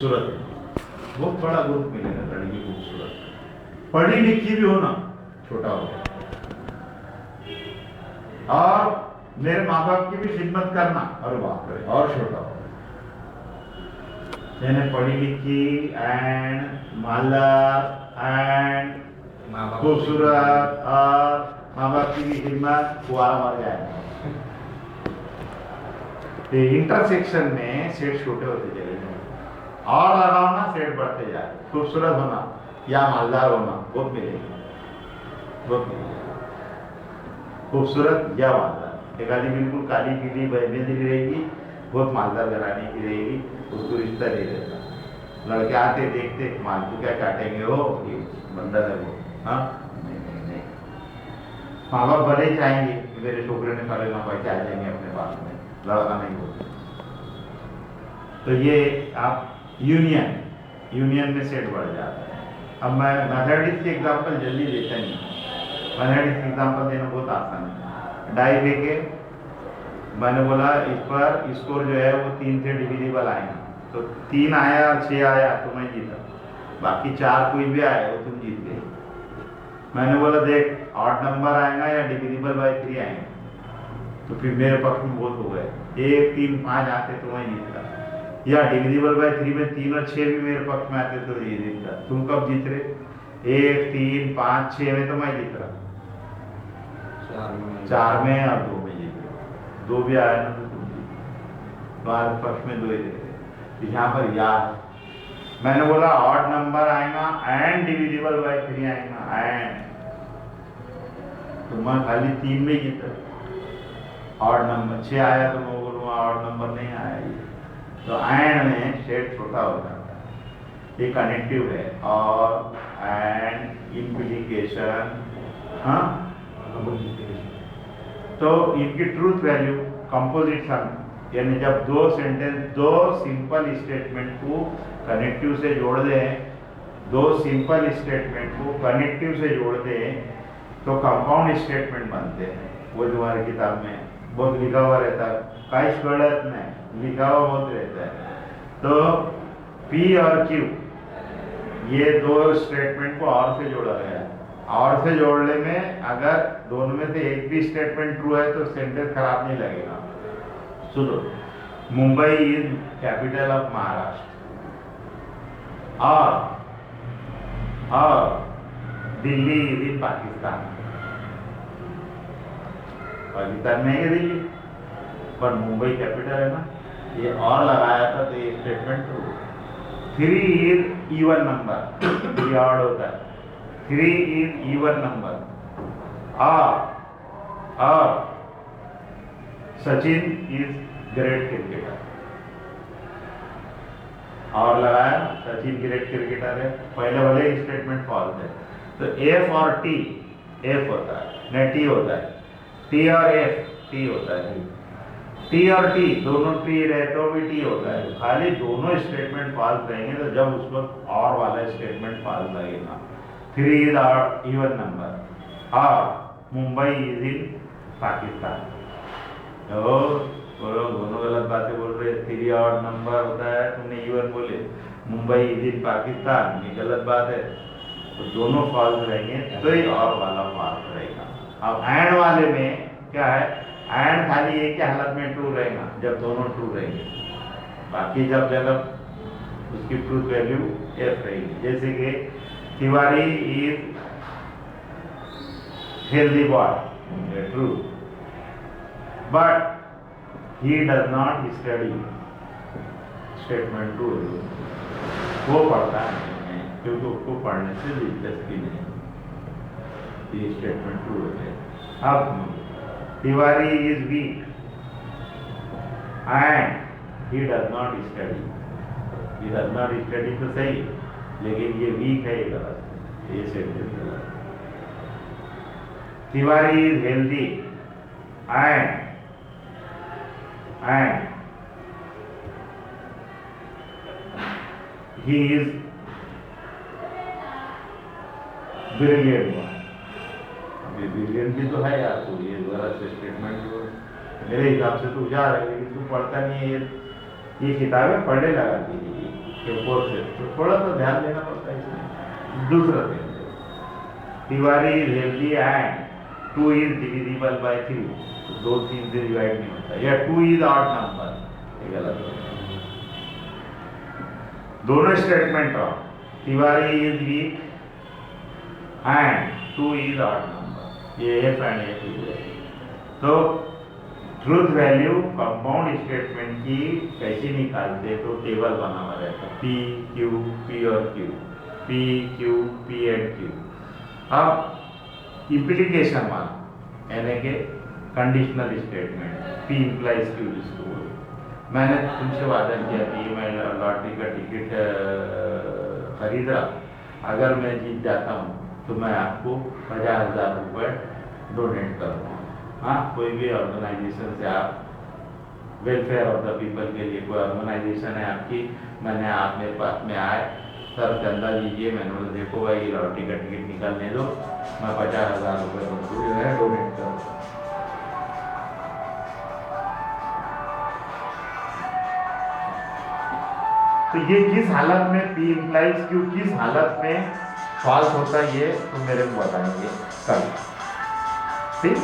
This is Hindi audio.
खूबसूरत है, बहुत बड़ा ग्रुप मिलेगा लड़की खूबसूरत, पढ़ी लिखी भी हो ना, छोटा हो और मेरे माँ बाप की भी खिदमत करना, और बाप रे और छोटा हो, यानी पढ़ी लिखी एंड मालदार एंड खूबसूरत और माँ बाप की भी खिदमत, वो मर जाएगा। इंटरसेक्शन में सेट छोटे होते चले जाए और लगाना सेट बढ़ते जाए, खूबसूरत होना या मालदार होना बहुत मिलेगी, बहुत मिलेगी, खूबसूरत या मालदार। एक आदमी बिल्कुल काली पीली बेंदी रहेगी, बहुत मालदार घराने की रहेगी, उसको रिश्ता नहीं रहता। लड़के आते देखते मालतू क्या काटेंगे हो, ये बंदा है वो, हाँ नहीं। माँ बाप भले ही चाहेंगे कि मेरे छोकरे ने फले ना पैसे आ जाएंगे अपने पास में, लड़का नहीं होता। तो ये आप यूनियन में सेट बढ़ जाता है। अब मैं मैथमेटिक्स के एग्जाम्पल जल्दी देता नहीं, मैथमेटिक्स एग्जाम्पल देना बहुत आसान है। डाई लेके मैंने बोला इस पर स्कोर जो है वो 3 से डिविजिबल आएगा, तो 3 आया और 6 आया तो मैं जीता, बाकी 4 कोई भी आए वो तुम जीत गए। मैंने बोला देख ऑड नंबर आएगा या डिविजिबल बाय 3 आएंगे, तो फिर मेरे पक्ष में बहुत हो गए, 1 3 5 आते तो मैं जीतता, या डिविजिबल बाय 3 में 3 और 6 भी मेरे पक्ष में आते तो ये जीतता। तुम कब जीत रहे? 1 3 5 6 में तो मैं जीत रहा, 4 में और 2 में जीत रहे, 2 भी आया ना तो तुम जीत, तुम्हारे पक्ष में 2 ही रहे। यहाँ पर याद मैंने बोला ऑड नंबर आएगा एंड डिविजिबल बाय 3 आएगा एंड, तो मैं खाली 3 में जीता। ऑड नंबर 6 आया तो मैं बोलूँगा ऑड नंबर नहीं आया ये, तो एंड में सेट छोटा हो जाता है, ये कनेक्टिव है। और एंड इम्प्लीकेशन, हाँ तो इनकी ट्रूथ वैल्यू कंपोजिट सम, यानी जब दो सिंपल स्टेटमेंट को कनेक्टिव से जोड़ दें, 2 सिंपल स्टेटमेंट को कनेक्टिव से जोड़ दें तो कंपाउंड स्टेटमेंट बनते हैं। वो तुम्हारी किताब में बहुत लिखा हुआ रहता है, काइस गलत नहीं लिखा हुआ बहुत रहता है। तो P और Q ये 2 स्टेटमेंट को और से जोड़ा गया है, और से जोड़ने में अगर दोनों में से एक भी स्टेटमेंट ट्रू है तो सेंटेंस खराब नहीं लगेगा। सुनो, Mumbai is capital of Maharashtra, और दिल्ली इज इन पाकिस्तान, पाकिस्तान में है दिल्ली पर मुंबई कैपिटल है ना, ये और लगाया था तो ये statement true. 3 is even number, ये ऑड होता है, 3 इज इवन नंबर, और सचिन इज ग्रेट क्रिकेटर, और लगाया सचिन ग्रेट क्रिकेटर है, पहले वाले स्टेटमेंट फॉल्स है, तो एफ और टी, एफ होता है न टी होता है, टी और एफ टी होता है, टी और टी दोनों टी रहे तो भी टी होता है, खाली दोनों स्टेटमेंट फॉल्स रहेंगे तो जब उस वक्त और वाला स्टेटमेंट फॉल्स लगेगा। 3 इज इवन नंबर, और मुंबई इज इन पाकिस्तान, तो दोनों गलत बातें बोल रहे। 3 ऑड नंबर होता है, तुमने इवन बोले, मुंबई इज इन पाकिस्तान ये गलत बात है, तो दोनों फॉल्स रहेंगे तो ही और वाला फॉल्स रहेगा। अब एंड वाले में क्या है, एंड खाली एक ही हालत में ट्रू रहेगा जब दोनों ट्रू रहेंगे, बाकी जब जगह उसकी ट्रूथ वैल्यू एफ रहेगी। जैसे कि Tiwari is healthy boy, true, but he does not study, statement true है, वो पढ़ता है क्योंकि उसको पढ़ने से दिलचस्पी नहीं, ये स्टेटमेंट ट्रू है। अब Tiwari is weak and he does not study, he does not study तो सही, लेकिन ये वीक है ये गलत, ये सेंटेंस गलत। Tiwari is healthy and he is brilliant one, अभी ब्रिलियंट भी तो है यार, तो ये गलत स्टेटमेंट मेरे हिसाब से तो जा रहा है, लेकिन तू पढ़ता नहीं है, ये किताबें पढ़ने लगा दी, के ऊपर से, तो थोड़ा सा ध्यान देना पड़ता है इसमें। दूसरा sentence, Tiwari is healthy and 2 is divisible by 3, तो 2 3 से डिवाइड नहीं होता, या 2 इज ऑड नंबर, ये गलत है। दोनों statement wrong, Tiwari is weak and 2 is odd number, ये एफ एंड एफ इज है। तो ट्रूथ वैल्यू कंपाउंड स्टेटमेंट की कैसे निकालते, तो टेबल बना हुआ रहता, पी क्यू, पी और Q, P Q, P and Q. अब इम्प्लीकेशन वन यानी कि conditional statement, P implies Q, जिसको मैंने तुमसे वादा किया कि मैं लॉटरी का टिकट खरीदा, अगर मैं जीत जाता हूँ तो मैं आपको 50,000 रुपये डोनेट करूँगा। हाँ, कोई भी ऑर्गेनाइजेशन से आप वेलफेयर ऑफ द पीपल के लिए कोई ऑर्गेनाइजेशन है आपकी, मैंने आप मेरे पास में आए, सर चंदा दीजिए, मैंने बोला देखो भाई लॉटरी का टिकट निकालने दो, मैं 50,000 रुपये जो है डोनेट करूँगा। तो ये किस हालत में पी इम्प्लाइज क्यू, किस हालत में फॉल्स होता है, ये तो मेरे को बताएंगे कल, ठीक।